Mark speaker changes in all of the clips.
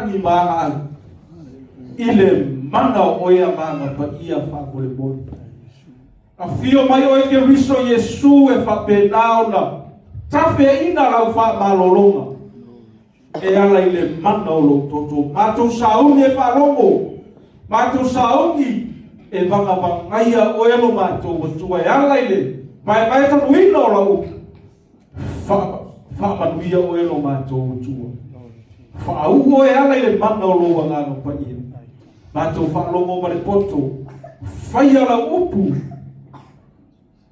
Speaker 1: ni maa ile mana oya manga pa ia fa bole bole a fio mai o ke riso Yesu e fa penao na tafe ina la fa malolonga e ala ile mana o lo toto mato sauni e fa longo mato sauni e vanga bangaia o elo mato o tua e ala ile vai ta wino la fa manuia o elo mato o tua fa u e ala ile mana o lo wanga no pa ia mato fa longo male poto fai ala upu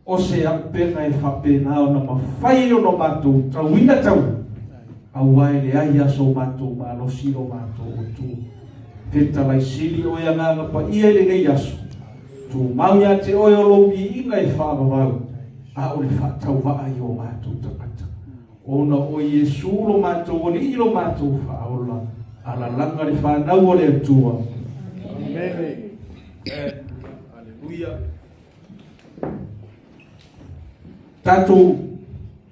Speaker 1: o se apena e fa pena o na mafai o no mato tawina tau awai le ai aso mato ma lo siro mato o tu feta lai sili o ya nga pa ia le nei aso tu mau ya te o lo bi inga e fa ba a o le fa tau va ai o mato takata ona o Yesu lo mato o ni lo mato fa o la ala langa le fa na o le tua amen haleluya tato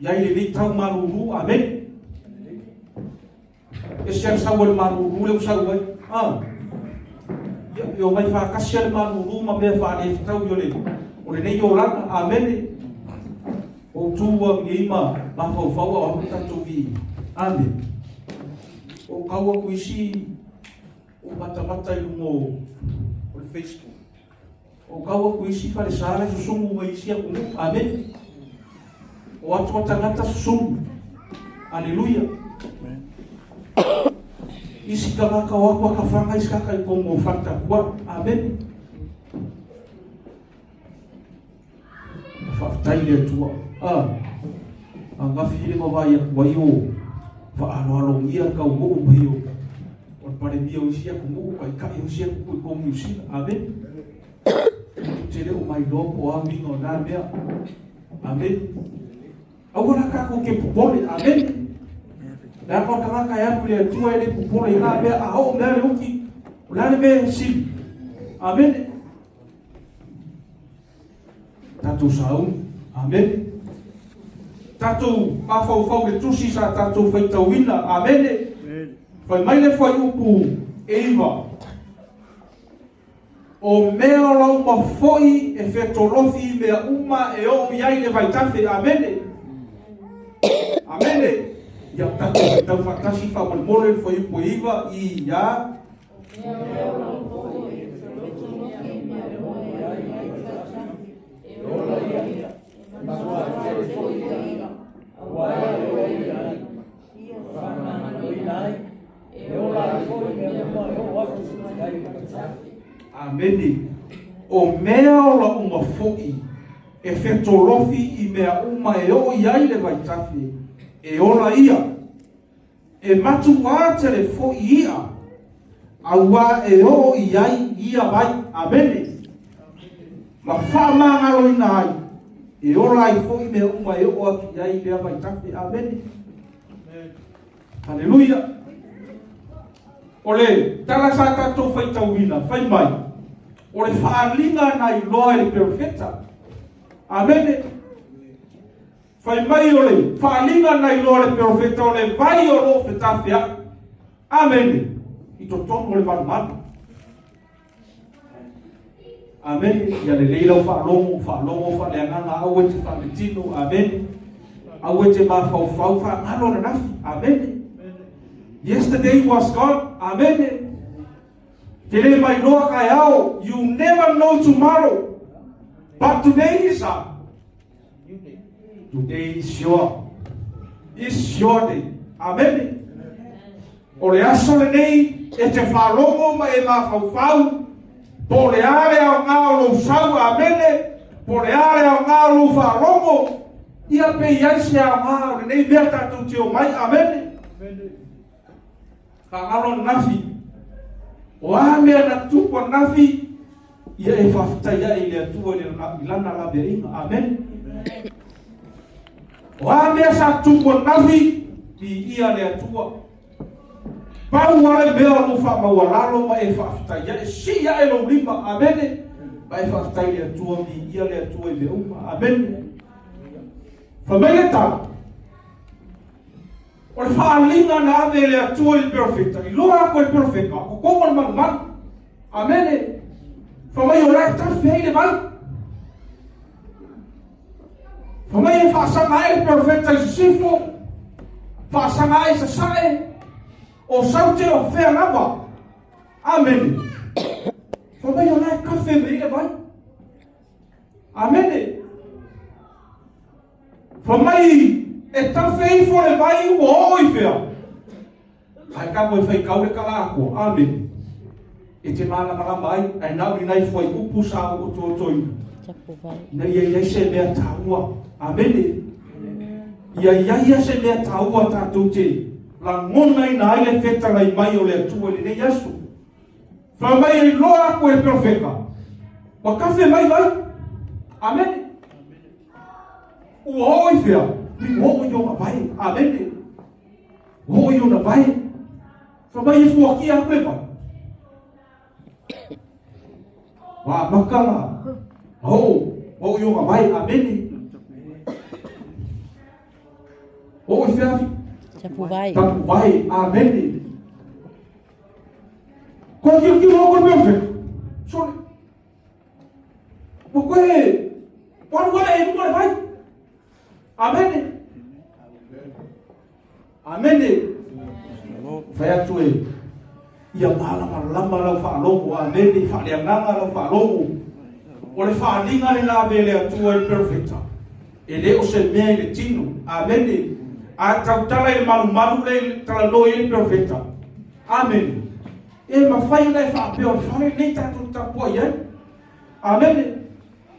Speaker 1: yai le tau maruru amen ese sa wal maruru le sa wai yo mai fa kasel maruru ma be fa le tau yo le o le nei yo la amen o tua ngima ma fa fa o tato vi amen o kawa kuisi o mata mo o Facebook o kawa kuisi fa le sala susumu mai sia ku amen o atu tangata susumu aleluia isi kama kawa ka franga isi ka ko mo fanta kwa amen fa taile tua anga fili mo vai kwa yo fa alo ia ka mo bio o pare bio isi ku mo ka isi ku ko mo isi amen tele o mai lopo a mingo na mea amen agora ka ko ke popole amen da ko ka ka ya pule tu ele popole na mea a o mea uki la ne me si amen tatu sau amen tatu pa fo le tu si sa tatu foi tawina amen foi mai le foi upu eva o mea lau ma foi e fetolofi mea uma e o iai le vai tafe amene amene ya tatu tau fatasi fa mal mole foi poiva i ya amene o mea la uma foi e fetolofi i mea uma e o iai le vai tafe e ola ia e matu ate le foi ia aua e o iai ia vai amene ma fama ngalo ina ai e ola ai foi mea uma e o aki iai le vai tafe amene haleluia ole tala sa tato fai tauina fai mai ole faalinga na iloa le perfecta amen fai mai ole faalinga na iloa le perfecta ole vai o lo fetafia amen ito tomo le malmal amen ya le leila fa lomo fa le nganga awete fa tino amen awete ma fa ngalo na nafi amen. Yesterday was gone. Amen. Today my Lord Kayao, you never know tomorrow. But today is today is your day. Amen. Ole asole nei e te falomo ma e ma fau. Pole ale ao ngalo sau amen. Pole ale ao ngalo falomo. Ia pe yaisi ao ngalo nei beta tu tio mai amen. Kangalo nafi o ame na tupo nafi ia e fafta ia ile tuo ile lana la beringa amen o ame sa tupo nafi di ia le tuo pau wale beo no fa ma walalo ma e fafta ia si ia e lo lima amen ba e fafta ile tuo di ia le tuo ile uma amen fa meleta O le whaalinga na ave le atua i perfecta. I loa ko i perfecta. O koma na manu. Amene. Whamai o rai tafi hei le vai. Whamai e whaasanga e le perfecta i sifo. Whaasanga e sa sae. O saute o whea lava. Amene. Whamai o rai kafe me i le vai. Amene. Whamai e tawhei fo le vai ua o i whea. Ai ka koe whai kaure ka lako. Amen. E te mana marama ai, ai nau ni nai fwai upu sa o tōtoi. Na ia se mea taua. Amene. Ia se mea taua tātou te. La ngona i na aile whetanga i mai o le atua ni nei asu. Whamai e loa koe profeka. Wa kafe mai vai. Amene. Ua o i whea. Ni o i o vai. Amene. O i o na vai. Whamai e fuaki a koe vai. Wa makala. O i o vai. Amene. O i whea. Tapu vai. Amene. Ko ki o ko perfect. Sorry. Mo koe. Wanu e mo vai. Amene. Amene. Faya tue. Ia malama lama lau whaalongo. Amene. Whaaleanganga lau whaalongo. O le whaalinga le la vele atua i perfecta. E leo se mea i le tino. Amene. A tautala i maru le tala no i perfecta. Amene. E mawhai nei whaapeo. Whare nei tātou tapua i ai. Amene.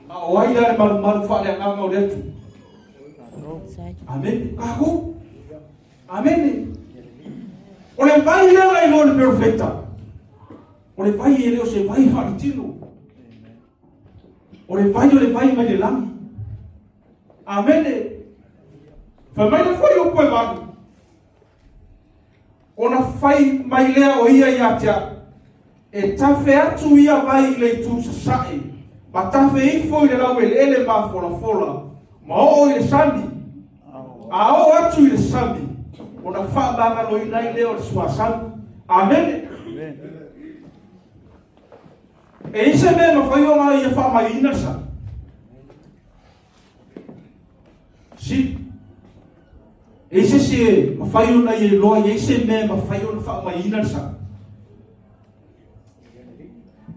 Speaker 1: A o ai le maru whaaleanganga o letu. Amen. Kako. Amen. O le vai leo lai lo le perfecta. O le vai leo se vai wharitino. O le vai mai le lami. Amen. Whamai le whai o koe wadu. O na whai mai lea o ia i atia. E tawhe atu ia vai le tu sasae. Ma tawhe i fo i le lau ele ma fola. Ma o i le sani. A o atu i le sami. O na whaamanga lo i nai leo le suasani. Amen. E ise me ma whai o ngā i a whaamai ina sa. Si. E ise se ma whai o nai e loa. E ise me ma whai o na whaamai ina sa.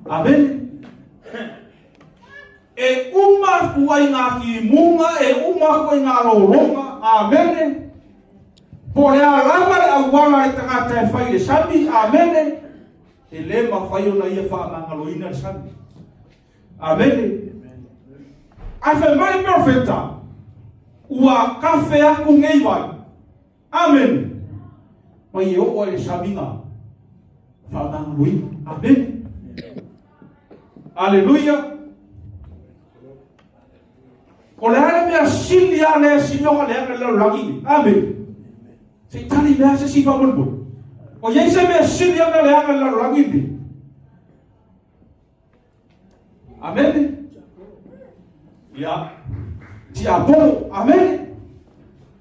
Speaker 1: Amen. E uma kuai ngā ki munga. E uma kuai ngā ronga. Amen. Por le alama le awala e tangata e whai le sami. Amen. E le ma whai o na ia whaamangaloina le sami. Amen. Ai whai mai perfecta. Ua kafe aku ngei vai. Amen. Mai e o le saminga. Whaamangaloina. Amen. Aleluia. O le hana mea sili a lea sinonga lea ka leo lagi. Amen. Se tali mea se sifa mulpo. O yei se mea sili a lea ka leo lagi. Amen. Ya. Ti apo. Amen.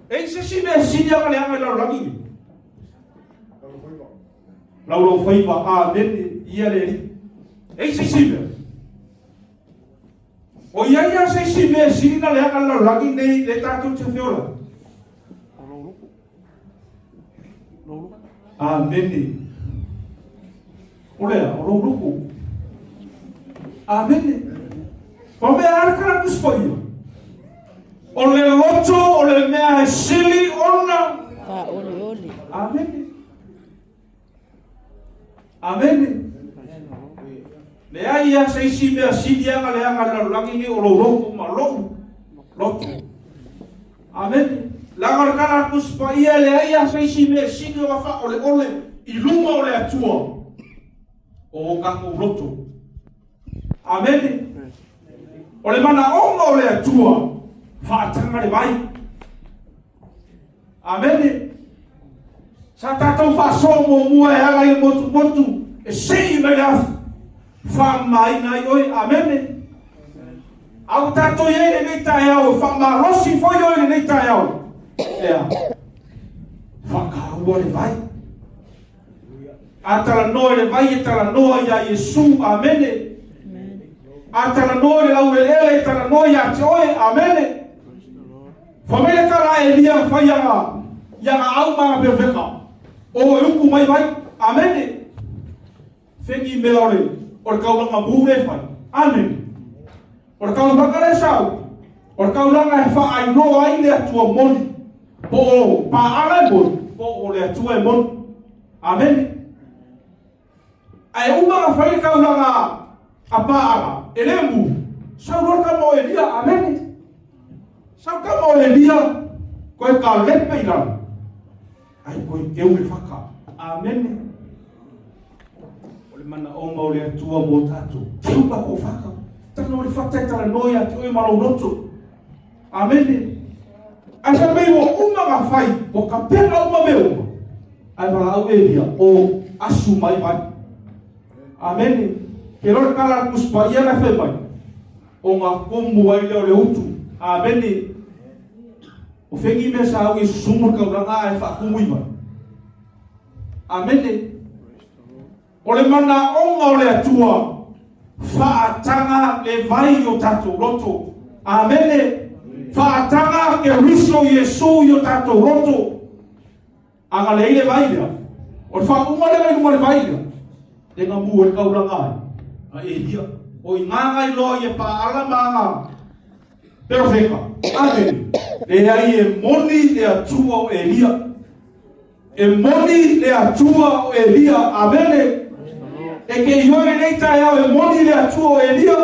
Speaker 1: Ei se si mea sili a lea ka leo lagi. Laulo faiva. Amen. Ia le. Ei se si mea. O ia se si me sirina le aka la lagi nei le tātou te whiola. Amen. Olea, o louruku. Amen. O mea arakara kuspoia. O le loto, o le mea sili ona.
Speaker 2: Oli.
Speaker 1: Amen. Amen. Le ai a se si mea silianga le anga la langi ni o louruku ma loto. Amen. La marcana kuspa ia le ai a se si mea sili o fa ole i luma o le atua. O kango loto. Amen. O le mana onga o le atua. Whaatanga le vai. Amen. Sa tātou whaaso mo mua e ala i motu. E sei mai lafu. Whamai nai oi. Amen. Au tātou iei le nei tae au. Whamarosi foi oi le nei tae au. Ea. Whaka aua le vai. A tala noa le vai e tala noa ia Yesu, amene. A tala noa le lau ele e tala noa ia te oe, amene. Whamele tala e lia whai ia au maa perfeka. O e uku mai vai, amene. Whengi me ore, o le kaulanga mūre whai, amene. O le kaulanga le sau, o le kaulanga e wha ai noa ai le atua moni. Po o pa ala moni, po o le atua e moni, amene. Ai uma whai kaulanga a paara, e lembu, sau roa ka mo Elia, amene. Sau ka mo Elia, koe ka lepe irana. Ai koe keu e whaka, amene. O le mana onga o le atua mo tato, keu pa ko whaka. Tana o le whakai tala noia te oe malo roto, amene. Ai sa mei o uma ka whai, o ka pena uma me uma. Ai wala au Elia, o asu mai mai. Amene. Ke lor kala kuspa ia na fe mai. O ngā kumu ai leo le utu. Amene. O whengi me sa au i sumur ka uranga e wha kumu iwa. Amene. O le mana onga o le atua. Whaatanga le vai o tato roto. Amene. Whaatanga ke riso Yesu i o tato roto. Anga le ile vai lea. O le wha umale vai lea. E ngā mua e kauranga ai. A Elia. O i nganga i loa i e paala maanga. Pero wheka. Amen. Le ai e moni le atua o Elia. E moni le atua o Elia. Amen. E ke ioe neita e au e moni le atua o Elia.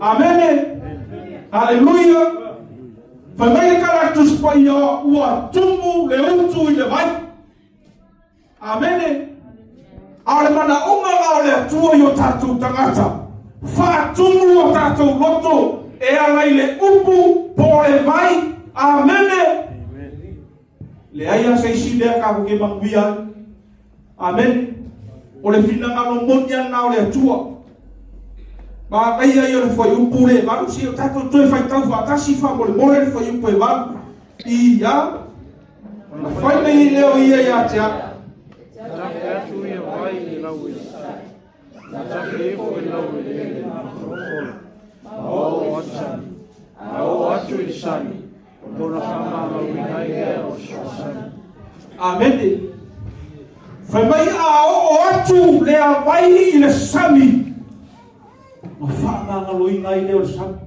Speaker 1: Amen. Hallelujah. Whamai karatus pa ia ua tumu le utu i le vai. Amen. Ale mana onga o le atua i o tātou tangata. Whaatumu o tātou loto. E alai le upu po le vai. Amene. Le aia se isi lea ka hoke manguia. Amen. O le whina no monia na o le atua. Ma ai ai o le whai upu le. Maru si o tātou toe whai tau whaatasi wha mo le more le whai upu e maru. Ia. Na whai mei leo ia ia te a. Tafe atu ia vai i lau i sa. Tafe efo i lau i ele na whakolo. Mao atani. Mao atu i sani. Tona whamama i nai ea o sani. Amene. Whai mai a o atu lea vai i le sami. Ma whamanga lo i nai leo le sami.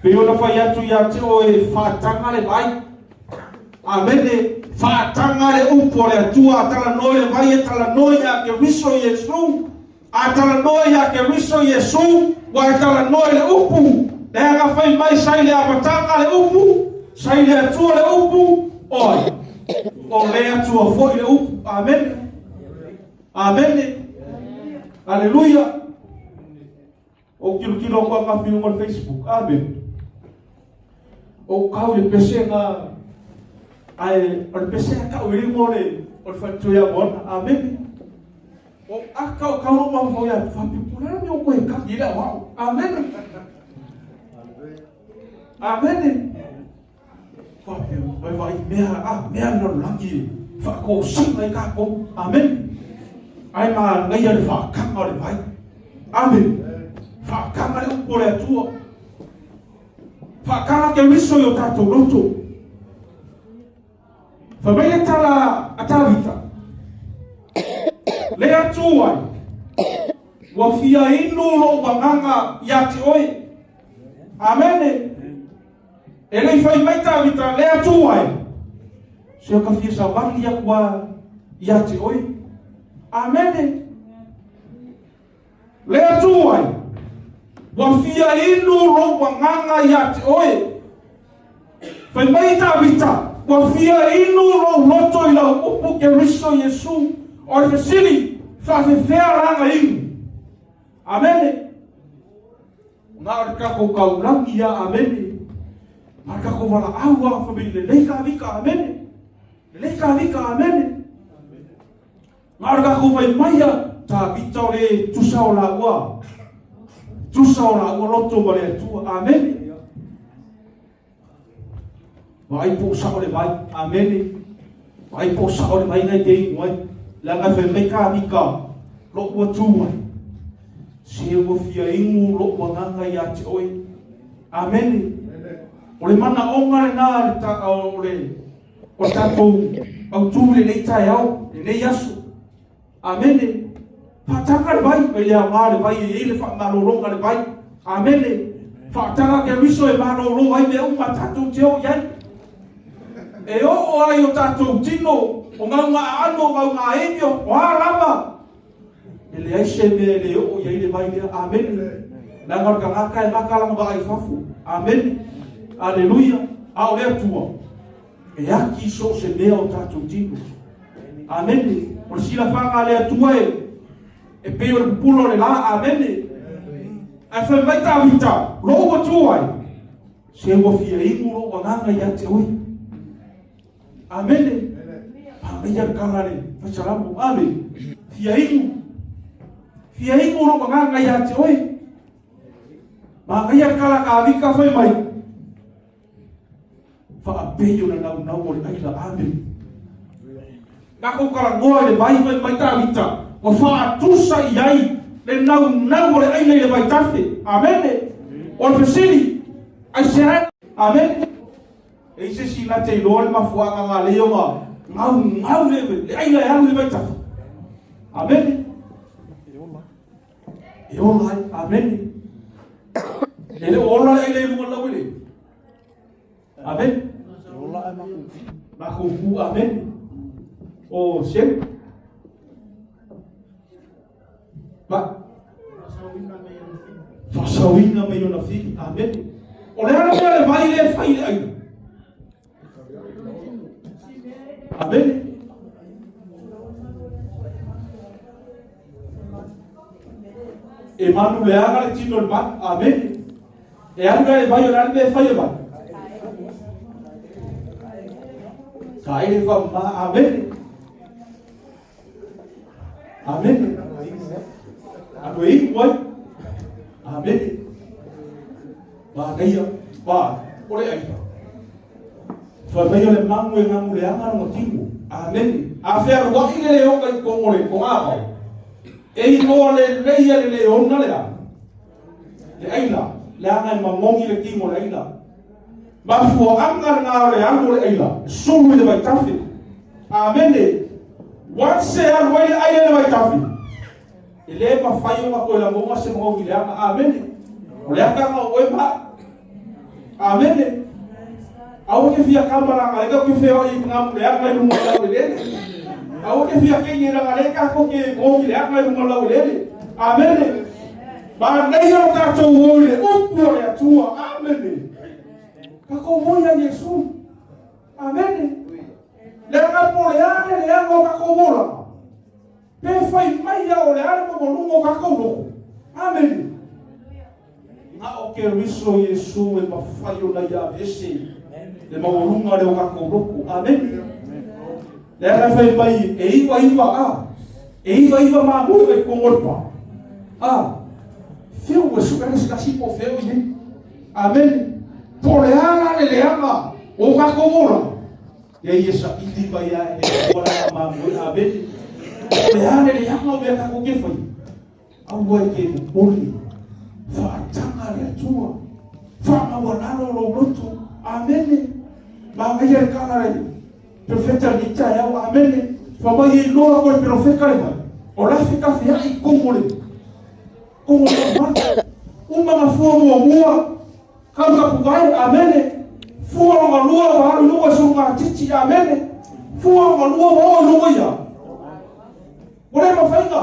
Speaker 1: Peo na whai atu i ate o e whatanga le vai. Amene. Whaatanga le upo le atua, atala noi le vai e tala noi a ke riso Yesu. Atala noi a ke riso Yesu, wa e tala noi le upu. Le hanga whai mai sai le amatanga le upu, sai le atua le upu, oi. O le atua foi le upu, amen. Amen. Aleluia. O kilo kwa ngafi mo Facebook, amen. O kau le pese nga ai o pese ka o ri mo le o fatu ya bon amen o aka ka no ma fo ya fa pi pula mi o ko ka ira wa amen amen fa pi vai me no langi fa ko si mai ka ko amen ai ma ngai ya fa ka ma le vai amen fa ka ma le o le tu fa ka ke miso yo tato roto. Whamai tala atawita. Le atuai. Wa fia inu lo wanganga yati oi. Amene. E lei whai mai tawita le atuai. Seo ka fia sa wali ya kwa yati oi. Amene. Le atuai. Wa fia inu lo wanganga yati oi. Whai mai tawita. Wa fia inu lo loto i lau upu ke riso Yesu. O le fesili, whawhewhea ranga inu. Amene. Ngā ore kako kaurangi ia, amene. Ngā kako wala aua, whamiri le leika avika, amene. Le leika avika, amene. Ngā ore kako vai maia, tā vita o le tusa o la ua. Tusa o la ua loto ma le atua, amene. Vai po sa o le vai, amene. Vai po sa o mai ngai dei ngoi. La nga fe mai ka ni ka. Lo wa tu mai. Se wo fia ingu lo wa nganga ya te oi. Amen. Ole mana onga le na le ta ole. O ta ko au tu le nei tai au, le nei asu. Amen. Patanga le vai, pe le nga le vai e le fa malolonga le vai. Amen. Patanga ke riso e malolo vai me uma tatu te o yai. E o ai o tatu tino, o nga ano nga enyo, o lava. Ele ai se me le o yai le vai le amen. La nga ka ngaka e ngaka la nga ai fafu. Amen. Aleluia. Au le tua. E aki so se me o tatu tino. Amen. O sila fanga le tua e pe o pulo le la amen. A fe mai ta vita, lo o tuai. Se o fia ingu o nganga ya te oi. Amen. Pa ia kalare, fa salamu. Amen. Fia ingu. Fia ingu o nganga ya te oi. Ma ia kala ka vika foi mai. Fa apeio na nau o le aila. Amen. Kako kala ngoa le vai mai ta vita. O fa tusa iai le nau le ai le vai tafe. Amen. O fesili ai sera. Amen. E se si na te lol ma fuanga nga le yonga. Ngau le ai le vai tafe. Amen. E ola. Amen. Ele ola ai le mo la wele. Amen. Ola ma ku amen. O sem ba fasawina me yona fi. Amen. O le ana le vai le fai le ai. Amen. E manu le aga le tino le ba. Amen. E anga le vai o le fai ba. Kai le fa ma. Amen. Amen. Aku ingin buat. Amen. Ba kaya ba oleh aja. Fabayo le mangu yang ngamu le angan ngotimu. Amen. Afer wa ile le yoka ko ngore ko apa. E no le le onna le. Le aila le angan mamongi le timo le aila. Ba fu angan nga le ango le aila. Sulu le ba tafi. Amen. What say I will I never tafi. Ele ma fayo ma ko la mo se mo gile amen. Ole aka ma o ma. Amen. Awo ke fia kamera ka ga ku feo I ngam le aka lu mo la le. Awo ke fia ke ni la le ka ko ke mo gile aka lu mo la le. Amen. Ba nei o ta to wo le o po le tua. Amen. Ka ko mo ya Yesu. Amen. Le nga po le ane le ango kakobola. Pe fai mai ya o le ane mo lungo kakolo. Amen. Nga o ke riso Yesu e mafayo na ya ese. Le mo lungo le o kakolo. Amen. Le nga fai mai e iwa a. E iwa ma mo e kongolpa. Feu e super skasi po feu ye. Amen. Po le ane le anga o kakobola. Ya Yesu ili baya e ora ma mo aben le ane le hanga be ka ko ke foi au boy ke poli fa tanga le tua fa ma wana lo lotu. Amen. Ba ngai ka na le profeta ni ta ya amen. Fa ba ye lo ko profeta le ba ora fika fia I como le ma uma ma fo mo ka ka vai. Amen. Fua nga lua wa haru lua sunga titi. Amen. Fua nga lua wa lua ya. Ole mafainga.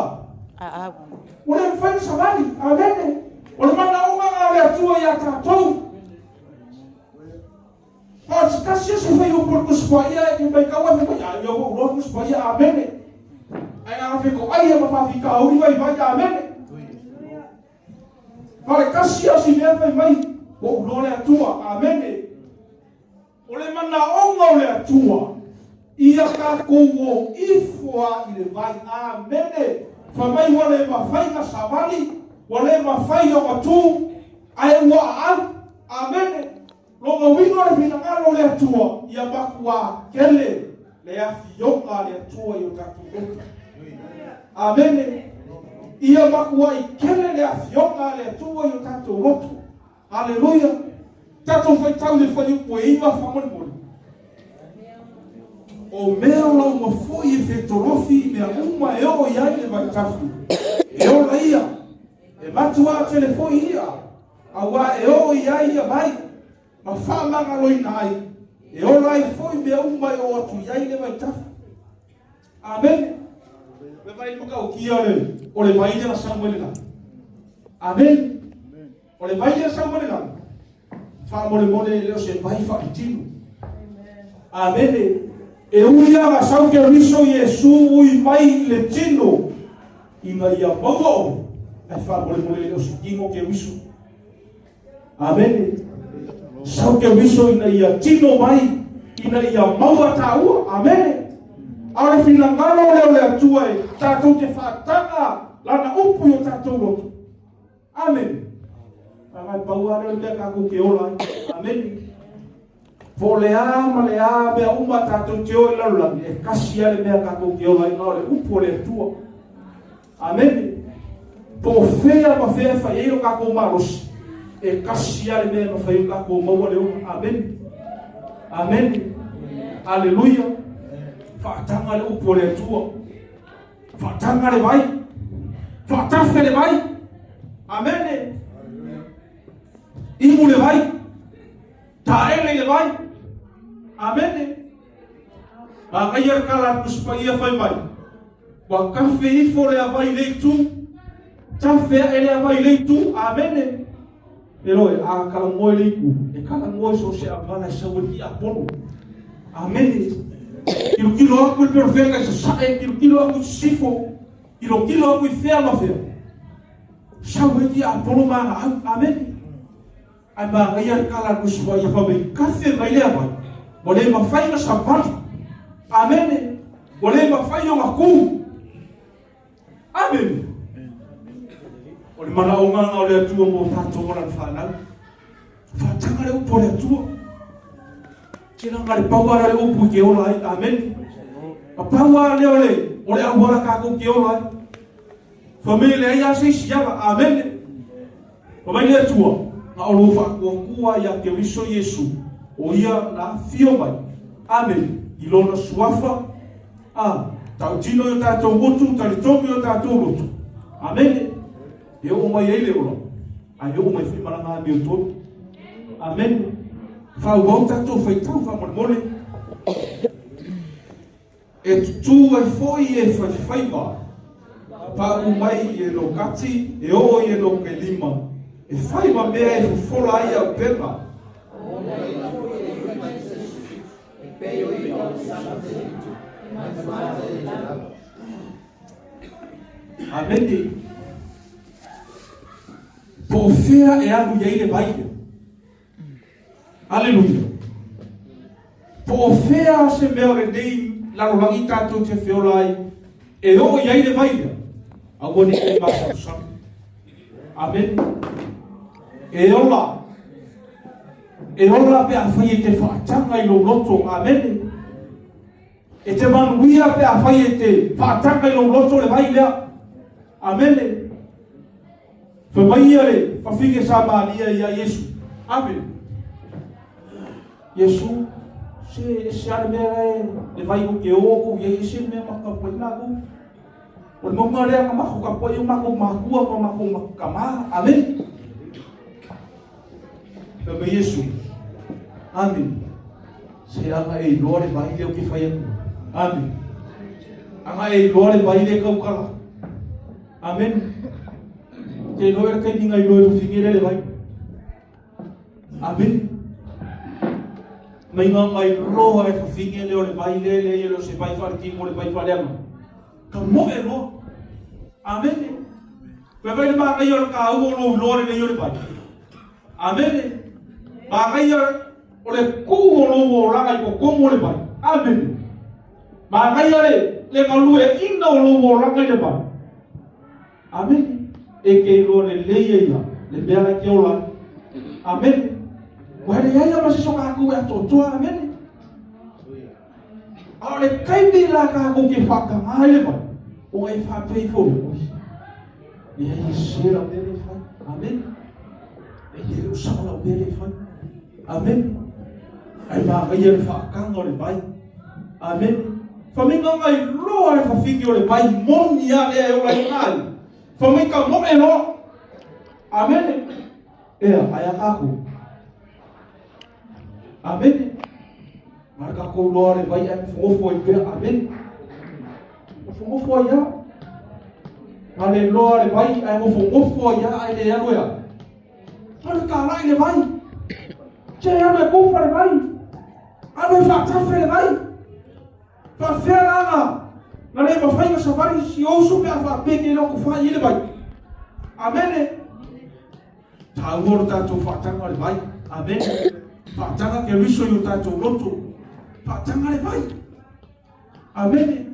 Speaker 1: Ole mafainga sabali. Amen. Ole mana unga nga le atua ya tatou. Si kasi se fai o porco squaia e vai kawa me ya yo o porco squaia. Amen. Ai a fe ko ai ma fika uri vai. Amen. Vale kasi si me fai mai o lole atua. Amen. Ole mana onga ole atua. Ia ka kowo ifua ile vai. Amen. Fa mai wale mafai na sabali. Wale mafai o atu. Ai wa an. Amen. Longa wingo le fina ngalo le atua. Ia bakua kele. le afioka le atua yo tatu. Amen. Ia makua ikele le afioka le atua yo tatu rotu. Haleluya. Tatu foi tau le foi po iwa famon mo. O meu lo mo foi fetorofi me uma eu ia le vai tafu. Eu lá ia. E matua telefone ia. Awa eu ia vai. Ma fama ngaloi nai. Eu lá foi me uma eu atu ia le vai tafu. Amen. Me vai no kau kia le. O le vai na Samuel la. Amen. O le vai na Samuel la. Fa mo le leo se vai fa tino. Amen. E uia ga sau ke riso Yesu ui mai le tino. Ina ia mago. E fa mo le leo se tino ke riso. Amen. Sau ke riso ina ia tino mai. Ina ia maua taua. Amen. Aure fina ngalo leo le atua e tātou te whātanga lana upu yo tātou roto. Amen. Agai paua leo lea kako ke ola. Amen. Po lea ma lea mea uma tātou te oe lalulangi. E kasi ale mea kako ke ola ina ole upu le atua. Amen. Po fea ma fea whaeiro kako marosi. E kasi ale mea ma whaeiro kako maua leo. Amen. Amen. Aleluia. Whaatanga le upo le atua. Whaatanga le vai. Whaatafe le vai. Amen. Imu le vai. Taele le vai. Amen. Akaya kala kuspa ia fai mai. Wa kafe ifo le vai le tu. Tafe ele vai le tu. Amen. Eloe a kala moi le ku. E kala moi so se amana sa wiki apolo. Amen. Kilo aku perfeita sa kilo aku sifo. Kilo aku fea ma fea. Sa wiki apolo ma. Amen. Ai ba ia kala kuspa ia fai kafe mai le vai. Boleh mafai na sapat. Amen. Boleh mafai yo aku. Amen. Oleh mana orang oleh tua mo tato orang fana. Fatanga le upo le tua. Kina ngari pawa le upo ke olai. Amen. Pawa le oleh awara kako ke olai. Família ia se siaba. Amen. Pamai le tua. Na olofa kuwa ya ke wiso Yesu. O ia na fio mai. Amen. Ilona suafa. Tau tino yo tātou motu, talitongi yo tātou lotu. Amen. E o mai eile ola. Ai o mai fui maranga mi o tonu. Amen. Whau wau tātou whaitau whamone. E tutu ai foi e whaiwha. Pau mai e lo kati, e o e lo ke lima. E whaiwa mea e whola ai au pema. Amen. Po fea e anu ia ile baile. Aleluia. Po fea se mea re dei la rolangi tātou te feolai. E o ia ile baile. Aua ni kei masa usam. Amen. E ola. E ola pe a whai e te whaatanga i lo loto. Amen. E te manuia pe a whai e te whaatanga i lo loto le vai lea. Amen. Whamai le whawhige sa maania ia Yesu. Amen. Yesu, se ale mea le vai o ke oku, ia ese mea makapai naku. O le monga rea ka mako kapai o mako makua pa mako makama. Amen. Whamai Yesu. Amen. Se anga e loa le vai leo ke whai aku. Amen. Anga e loa le vai le kaukala. Amen. Te loa kai ninga i loa fingire le vai. Amen. Mai ngā mai roa e whawhinge leo le vai le leo se vai whariti mo le vai whareama. Ka mo e roa. Amen. Koe vai le maa kai ora ka au o loa le leo le vai. Amen. Maa kai ora o le kou o loa o ranga i ko komo le vai. Amen. Maa kai ora le kalu e ina o loa o ranga i le vai. Amen. E ke lo le leia ia, le mea ke ola. Amen. Wa le ia ma se so ka ku e to. Amen. Ole kaimi la ka ko ke faka ai ba. O ai fa pe fo. E ai sera bele fa. Amen. E ele usava o bele fa. Amen. Ai ba ga ye fa ka ngore bai. Amen. Faminga ngai lo ai fa fiki ole bai moni ya le o lai ngai. Faminga mo e no. Amen. E ai ka ko. Amen. Marca com glória vai foi amen. Foi ya. Aleluia vai foi ya aleluia. Marca lá ele vai. Cheia de compra vai. Ave facta fe vai. Fa fe lá. Na leva fai essa vai se ouço pe a pe que não faz ele vai. Amen. Tá agora tá tu facta vai. Amen. Facta que riso eu tá tu loto. Fatanga vai. Amen.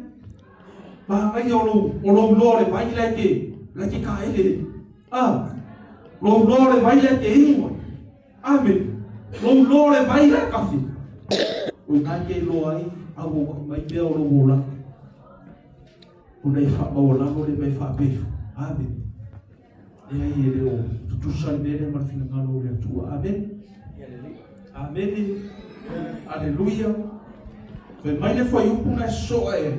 Speaker 1: Ba ngai o lo le vai leke ka ele. Lo le vai leke ingo. Amen. Lo le vai le kafi. O ngai ke lo ai au mai be o lo bola. O nei fa ba ola o le mai fa be. Amen. E ai ele o tu sandere mar fina ngalo le tu. Amen. Amen. Aleluia. Ve mai le foi upuna so e.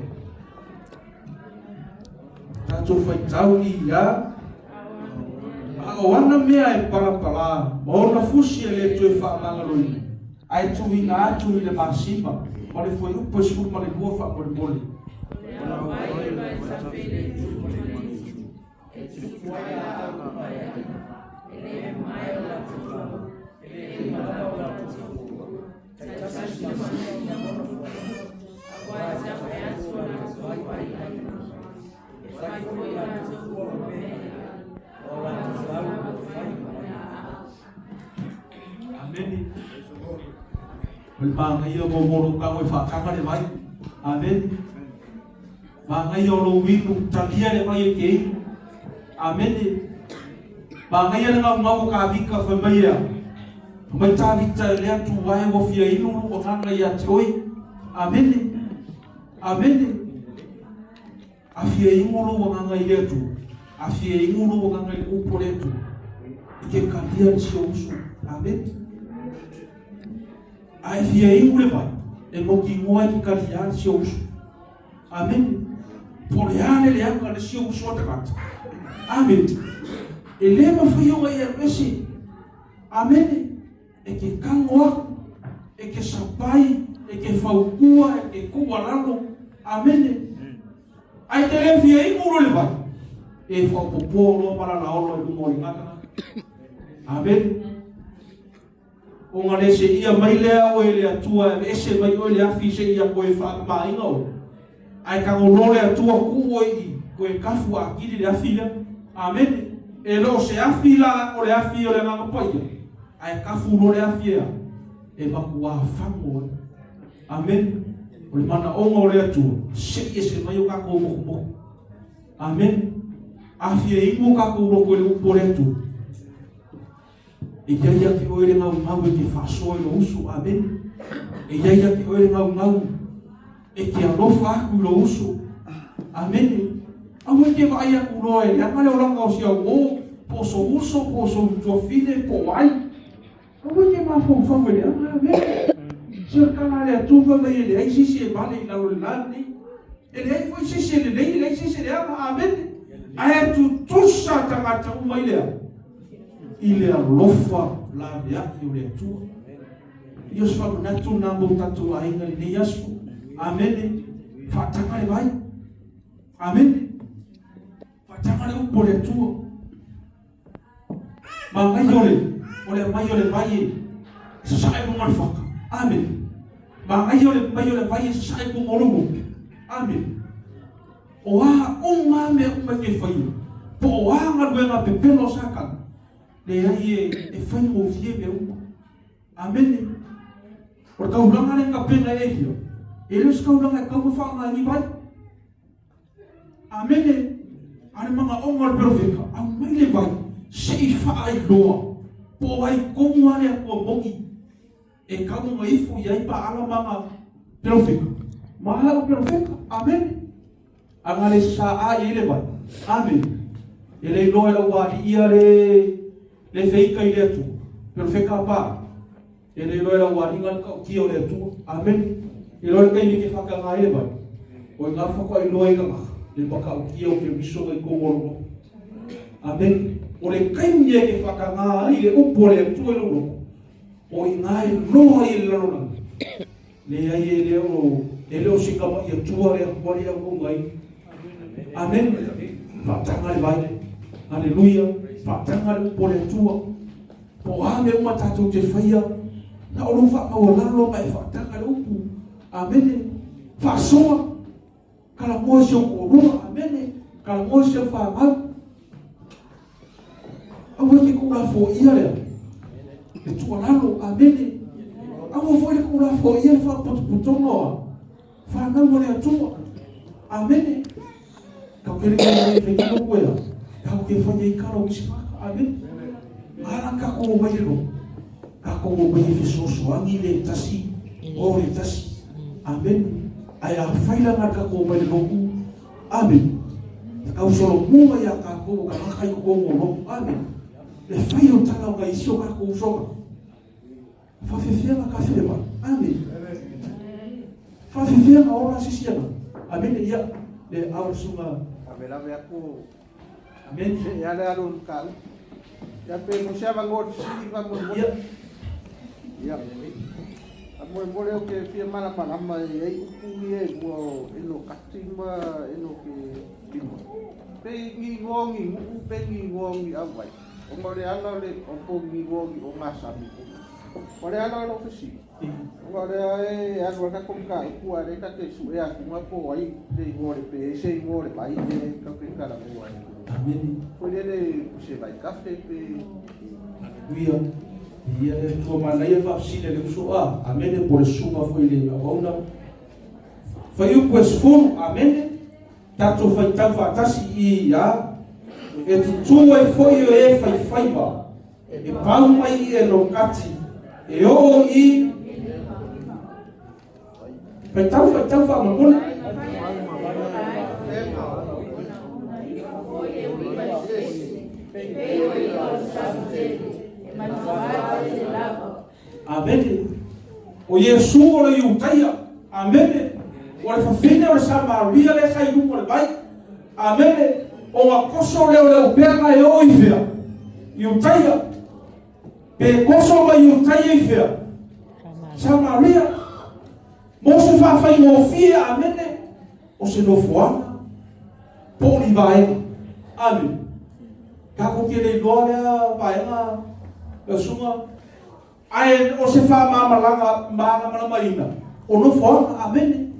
Speaker 1: Tato foi tauli ya. O ana mea e para. Mo na fusi ele tu fa mangaloi. Ai tu ina tu le masipa. Ma le foi upo su ma le boa fa por boli. Amen. Ba ngai o mo ka mo fa ka le vai. Amen. Ba ngai o lo winu talia le vai ke. Amen. Ba ngai le ngau ka vika fa mai ya. Mai ta vita le tu vai o fia inu o nga ya toi. Amen. Amen. Afia inu o nga ya tu. Afia inu o nga ya u poretu. Ke kadia se usu. Amen. Ai fia inu le vai. E mo ki moa ki kadia se usu. Amen. Poreane le anga le se usu o takata. Amen. Ele ma fia o ia mesi. Amen. E ke kangoa, e ke sapai, e ke faukua, e ke kuaralo. Amen. Ai te le fia i muro le vai. E faupopolo para la olo e lumori ngata. Amen. O ngale se ia mai lea o ele atua, e se mai o ele afi se ia koe wha mai ngau. Ai kangolo le atua kuo i, koe kafu a kiri le afi le. Amen. E lo se afi la o le afi o le ngakapoia. Ai kafu lo le afia e makua fango. Amen. O le mana onga o le atu se se mai o kako mo. Amen. Afia i mo kako ro ko le upo le atu. E ia ki o le ngau e ki faso e lo usu. Amen. E ia ki o le ngau e ki alofa aku lo usu. Amen. Awe ke vai aku lo e ngale o langa o sia o poso uso poso jo fine po ai. Como que mais foi família? Se o canal é tudo ele aí se vale na olhada ele aí foi se ele aí se ele amém aí tu sa tangata uma ilha lofa lá via que ele tu e os falam na tu na botar tu ainda nem acho amém fatanga vai amém fatanga o por tu mas oleh mayor vai sai com uma faca. Amém. Mas mayor vai sai com olugo. Amém. Oa me uma que foi. Po anga luenga pepelo sakan. Le aí e foi movie meu. Amém. Porque o langa nem pena ele. Eles que o langa como fala ni vai. Amém. Ana manga onga perfeita. Amém vai. Sei fai loa. Po ai como ale ko bongi e kamu ngai fu yai pa ala mama perfect Maha perfecta. Amen. Angale sa a ile vai. Amen. Ele no era wadi ia le feika ile tu. Perfecta pa. Ele no era wadi ngan ka ki ole tu. Amen. Ele no kai ni ke faka ngai ile vai. O nga fa ko ileoi ka. Le baka ki o ke biso ko ngolo. Amen. O le kai ni ke faka ngai ile upole tu ile o ngai no ile lo. Le ai ele o sikama ia tua re pori a ko ngai. Amen. Fatanga le vai. Haleluya. Fatanga le pori tua. Po ame uma tatu te faia. Na o fa o lalo mai fatanga le upu. Amen. Fa soa. Kala mo se ko rua. Amen. Kala mo se fa mal. Awo ki ko la fo ia le. E tua lalo. Amen. Awo fo le ko la fo ia fa putongo. Fa na mo le tua. Amen. Kau kira kira fai kau koe la. Kau ke fai i karo isi maka. Amen. Ala kako mai lo. Kako mai fisoso angi le tasi. O le tasi. Amen. Ai a fai la kako mai lo. Amen. Kau solo mua ya kako ka kai ko ngolo. Amen. Le fai o tala mai sio kako soka. Fa fefia ka feba. Amen. Fa fefia ka ora sisiana. Amen ya. Le awal sunga.
Speaker 2: Amen aku.
Speaker 1: Amen.
Speaker 2: Ya ada alun kal. Ya pe mo siya bangot si bangot. Ya. Ya. Amo mole o ke fia mala palama e upuie mo eno katima eno ke timo. Pe ngi ngongi awai. O mole ana le o po ngi ngongi o masami. Mole ana lo fisi. Agora é agora com cá e com a reta que isso é aqui uma pô aí de ngore pe sei ngore pai de capincara boa.
Speaker 1: Amen.
Speaker 2: Foi ele você vai café pe
Speaker 1: Aleluia. E ele tua maneira vai se ele soa. Amen. Por isso foi ele agora. Foi o quesfo. Amen. Tato foi tava tasi ia. E tu foi e foi ba. E pau mai e lokati. E o i phải tao vào một con amen. O Yesu o le yutaya. Amen. O le fafina o le Samaria le khairu o le bai. Amen. O akoso le perna e o ifea. Yutaya. Pe koso ma yutaya ifea. Samaria. Mose fa fai mo fia. Amen. O se no foa. Poli vai. Amen. Kako tire gloria vai na suma. Ai o se fa malanga marina. O no foa. Amen.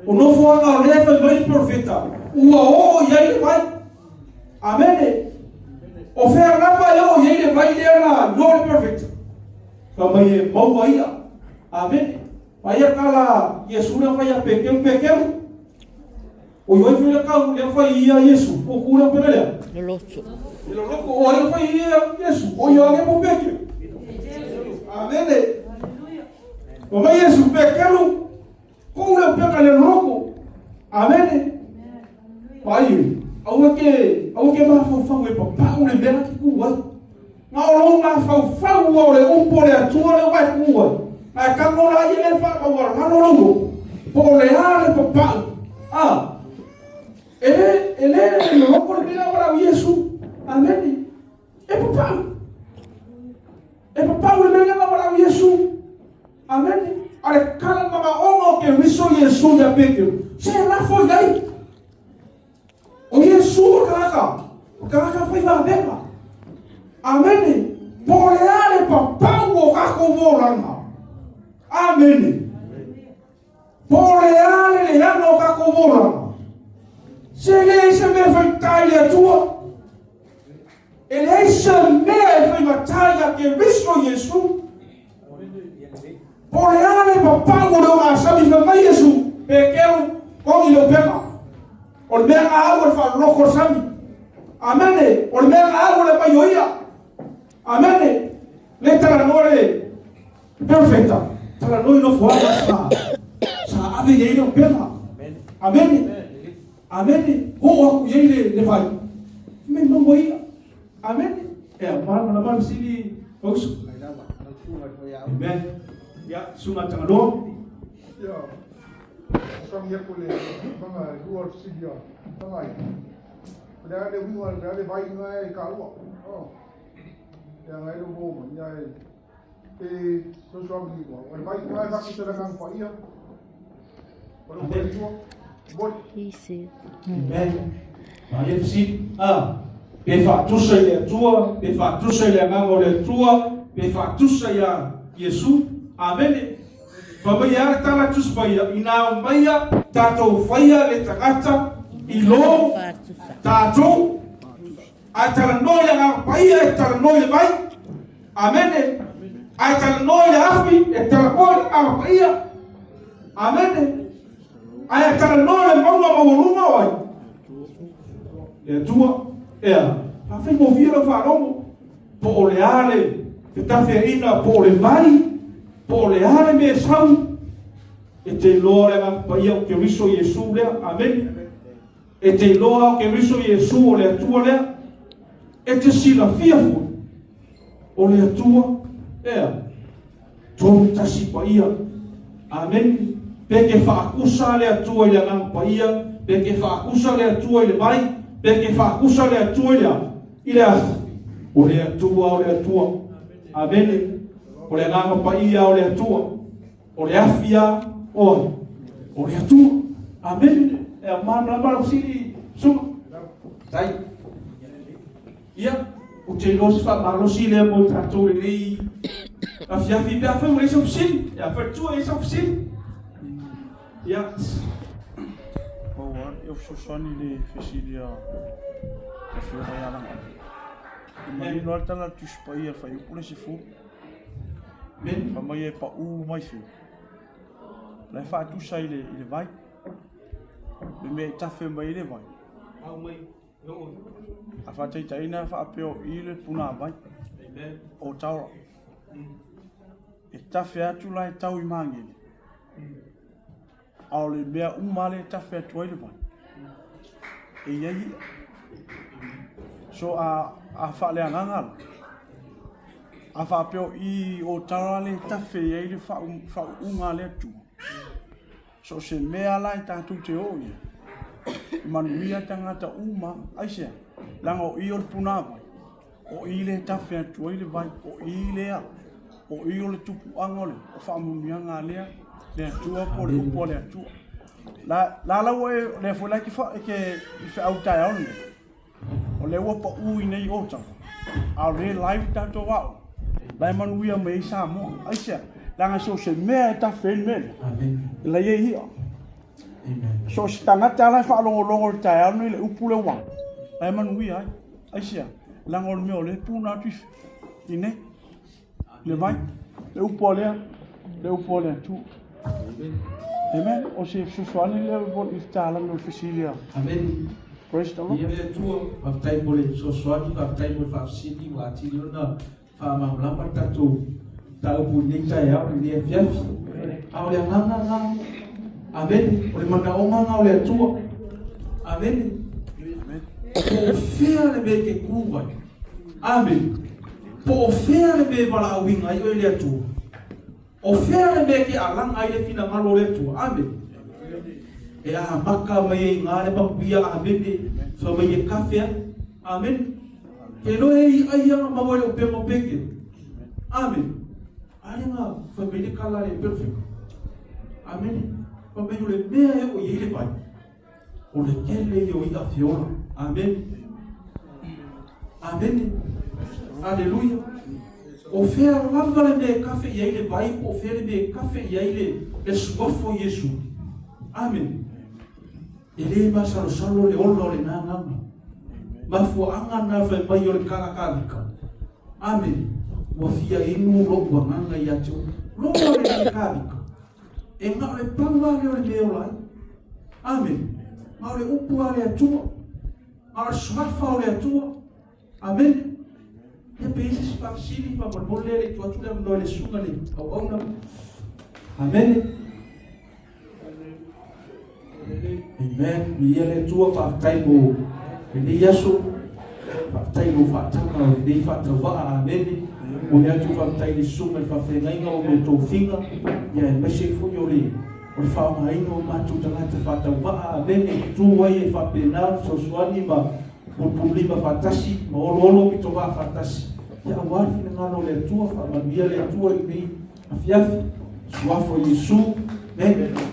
Speaker 1: O no foa na le fa vai profeta. O ia vai. Amen. O fe rapa yo ia vai na no perfect. Kama ye mau ia. Amen. Vaya kala Yesu na vaya pequeno. O yo fui la kau le foi ia Yesu. O cura pelea.
Speaker 3: Lo loco.
Speaker 1: Lo loco o le foi ia Yesu. O yo age po pequeno. Amén. Aleluya. O vai Yesu pequeno. Como le pega le loco. Amén. Pai. Au que ma fa we papa o le bela ki kuwa. Ma o lo ma fa o le o pole a tua le wa kuwa. A kamora ele fa o hanolo por leale papa ele no por bila para Yesu. Amen. E papa o le para Yesu. Amen. Ale kala mama ongo ke riso Yesu ya peke se la foi dai o Yesu kaka foi va beba. Amen. Por leale papa o kako volanga. Amen. Por leale le hanno cacovola. Se lei se me fa taglia tua. E lei se me fa battaglia che visto Gesù. Por leale papà lo sa mi fa mai Gesù perché con il pema. O me agua fa loco sami. Amen. O me agua le paioia. Amen. Lettera nore perfetta. Para noi no fuara sa ave yele pena. Amen. Amen. Ho yele le vai. Men no moi. Amen. Para mana sini bagus. Amen. Ya, sunga tangalo.
Speaker 3: Ya. Kami aku le banga luar sini ya. Banga. Dah ada buat, dah ada baik ngai kalau. Oh. Yang lain tu bom, yang sosial media. Orang baik ngai tak kita dengan apa ia. Kalau boleh tu, boleh.
Speaker 4: Isi.
Speaker 1: Amen. Ayat si befa tu saya tua, befa tu saya ngangol tua, befa tu saya Yesus. Amen. Fabayar tala tu supaya ina maya tato faya le takata ilo tato atala noya ngang paya atala noya bai. Amen. Atala noya afi atala noya ngang paya. Amen. Atala noya mauluma wai. E tua fa mo vira fa longo po oleale que ta ferina po le vai po oleale me sau e te loa nga pa ia que riso Yesu le. Amen. E te loa que riso Yesu le tua le e te sila fiafu o le tua to tasi pa ia. Amen. Pe que fa akusa le tua ia nga pa ia, pe que fa akusa le tua le vai, pe que fa akusa le tua ile afa o le tua. Amen. O le nga pa ia o le tua, o le afia o le tua. Amen. E mamla mala sini suma sai ia o te los fa malo sile mo trato le afia fi ba fa mo eso sini ya fa tua eso sini ia
Speaker 5: Power eu sou só nele fesilia a fio ya la mai no alta la tu spaia fa eu por se fu
Speaker 1: men
Speaker 5: fa mai pa u mai fio la fa tu sai le vai me ta fe mai le vai
Speaker 1: au mai no
Speaker 5: a fa tai na fa peo ile puna vai
Speaker 1: amen
Speaker 5: o tau e ta fe atu la tau I mangi au le mea umale ta fe atu ile vai e ia so a fa le anganga a fa peo I o tau le ta fe ile fa unga le tu so se mea la ta tu te o ia manuia tangata uma aisia langa o I o puna vai o ile ta fe atu ile vai o ile a o I o le tupu angole o fa mumianga lea le tua po le upo le tua la we le fo la ki fa ke fa au ta on o le wo po u nei o ta a le live ta to wa la manuia me sa mo aisia langa so se me ta fe me
Speaker 1: amen
Speaker 5: la ye hi
Speaker 1: amen
Speaker 5: so stanga ta la fa longo ta on le upu le wa la manuia aisia langa o me o le puna tu ine le vai le upo le tu amen o se suani le vol istala no fisilia
Speaker 1: amen
Speaker 5: praise the Lord
Speaker 1: ia le tua pa tai bole so soani pa tai bole fa sini wa ti na fa mamla ta tu ta pu ni ta ya ni fia au le nganga amen o le mana o nganga o le tua amen o fia le be ke kuwa amen po fia le be bala winga yo le tua o fia le be ke alang ai le fina malo le tua amen e a maka mai ngare ba bia amen so mai kafe amen ke no e ai anga ma mo pe mo peke amen ale nga family kala le perfect amen pa me le mea o ye le vai o le kele yo ida fiola amen amen aleluia o fer lava le kafe ye le vai o fer le kafe ye le sgofo Yesu amen ele ba salo le olo le nanga ma fu anga na fa mai o le kala kala amen mo fia inu lo nganga ya tu lo le kala e nga le panga le meo lai amen ma le upu ale atua ma le swafa ale atua amen e pesi pa sili pa mo le tu le no le sunga le au au na amen Amen. Ia le tua whaakaimo ni yaso whaakaimo whaatanga ni whaatawaa aneni o le atu whaakaini sume whawhengainga o lo tōwhinga ia e mese funyori o whaamaina o mātou tangata whaatawaa aneni tuai e whapena sosuani ma pulima whaatasi ma olo mito wha whaatasi ia awafi na ngano le tua whaamanuia le tua i mei afiafi suafo Yesu. Amen.